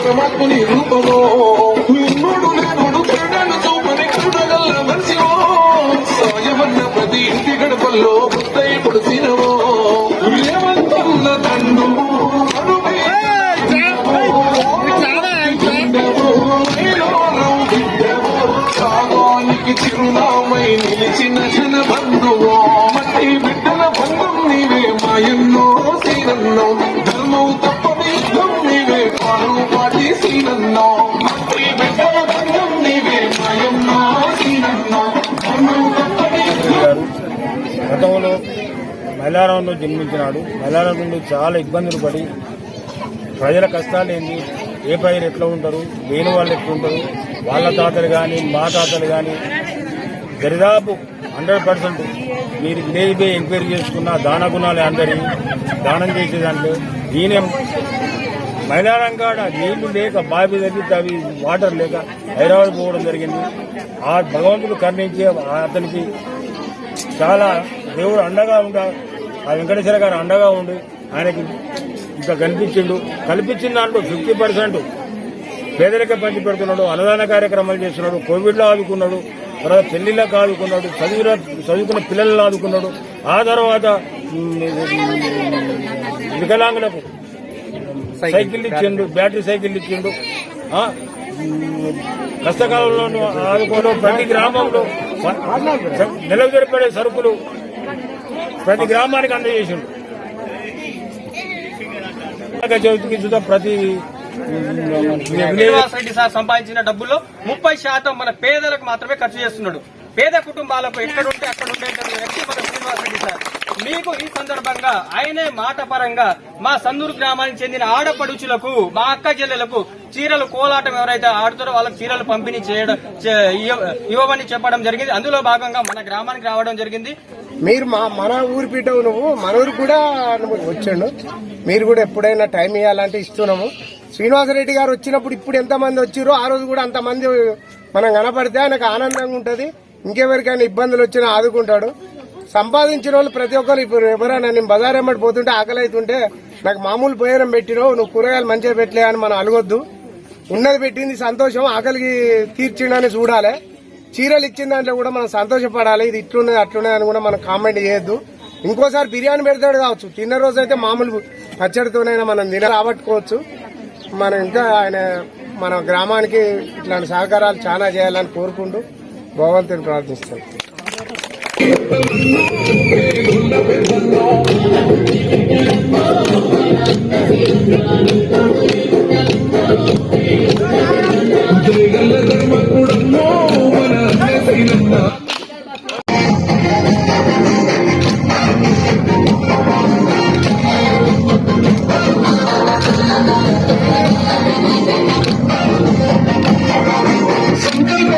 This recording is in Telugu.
పరమాత్ముని రూపమో నిన్నుడు నేను కరుణను చూపని కరుణగల్ల మనిషివో సాయమన్న ప్రతి ఇంటి గడపల్లో ముద్దై పొడిసినవో ఏమంటున్న తండ్రు సాగానికి చిరునామై నిలిచిన జన బంధువో మట్టి బిడ్డల బంధం నీవే మాయన్నో సీనన్నో ధర్మం తప్పని యుద్ధం నీవే పాడు పాటి సీనన్నో మట్టి బిడ్డల బంధం నీవే మాయన్నో సీనన్నో ధర్మం తప్పని యుద్ధం. గతంలో మైలారంలో జన్మించినాడు. మైలారం నుండి చాలా ఇబ్బందులు పడి ప్రజల కష్టాలు ఏంటి, ఏ పైరు ఎట్లా ఉంటారు, లేని వాళ్ళు ఎట్లా ఉంటారు, వాళ్ళ తాతలు కానీ మా తాతలు కానీ దరిదాపు 100% మీరు విలేజ్ పోయి ఎంక్వైరీ చేసుకున్న దాన గుణాలే అందరి దానం చేసేదాంట్లో ఈయన మైలారం కాడ నీళ్లు లేక బావి తగ్గి అవి వాటర్ లేక హైదరాబాద్ పోవడం జరిగింది. ఆ భగవంతుడు కరుణించి అతనికి చాలా దేవుడు అండగా ఉండ, ఆ వెంకటేశ్వర గారు అండగా ఉండి ఆయనకి ఇంకా కల్పించిన దాంట్లో 50% పేదరిక పంచి పెడుతున్నాడు, అన్నదాన కార్యక్రమాలు చేస్తున్నాడు, కోవిడ్లో ఆదుకున్నాడు, తర్వాత పెళ్లిళ్ళకు ఆదుకున్నాడు, చదువుకున్న పిల్లలను ఆదుకున్నాడు. ఆ తర్వాత వికలాంగులకు సైకిల్ ఇచ్చిండు, బ్యాటరీ సైకిల్ ఇచ్చిండు. కష్టకాలంలో ఆదుకోవడం, ప్రతి గ్రామంలో నెలకు సరిపడే సరుకులు ప్రతి గ్రామానికి అందజేసిండు. చవితికి చూద్దాం ప్రతి శ్రీనివాస్ రెడ్డి సార్ సంపాదించిన డబ్బుల్లో 30% మన పేదలకు మాత్రమే ఖర్చు చేస్తున్నాడు. పేద కుటుంబాలకు ఎక్కడుంటే అక్కడ ఉండే వ్యక్తి మన శ్రీనివాస్ రెడ్డి సార్. మీకు ఈ సందర్భంగా ఆయనే మాట పరంగా మా సందూరు గ్రామానికి చెందిన ఆడపడుచులకు, మా అక్క చెల్లెలకు చీరలు కోలాటం ఎవరైతే ఆడుతారో వాళ్ళకి చీరలు పంపిణీ చేయడం ఇవ్వమని చెప్పడం జరిగింది. అందులో భాగంగా మన గ్రామానికి రావడం జరిగింది. మీరు మన ఊరి పీటవు, నువ్వు మన ఊరు కూడా వచ్చాడు. మీరు కూడా ఎప్పుడైనా టైం ఇవ్వాలంటే ఇస్తున్నాము. శ్రీనివాసరెడ్డి గారు వచ్చినప్పుడు ఇప్పుడు ఎంతమంది వచ్చారో ఆ రోజు కూడా అంతమంది మనం కనపడితే ఆయనకు ఆనందంగా ఉంటుంది. ఇంకెవరికైనా ఇబ్బందులు వచ్చినా ఆదుకుంటాడు. సంపాదించిన వాళ్ళు ప్రతి ఒక్కరు ఇప్పుడు ఎవరైనా నేను బజార్ ఎమ్మటి పోతుంటే ఆకలి అవుతుంటే నాకు మామూలు పోయడం పెట్టినావు, నువ్వు కూరగాయలు మంచిగా పెట్టలే అని మనం అలగొద్దు. ఉన్నది పెట్టింది సంతోషం, ఆకలికి తీర్చిండని చూడాలి. చీరలు ఇచ్చిన దాంట్లో కూడా మనం సంతోషపడాలి. ఇది ఇట్లున్నది అట్లున్నది అని కూడా మనం కామెంట్ చేయొద్దు. ఇంకోసారి బిర్యానీ పెడతాడు కావచ్చు, తిన్న రోజు అయితే మామూలు పచ్చడితోనైనా మనం రాబట్టుకోవచ్చు. మనం ఇంకా ఆయన మన గ్రామానికి ఇట్లాంటి సహకారాలు చాలా చేయాలని కోరుకుంటూ భగవంతుని ప్రార్థిస్తాం.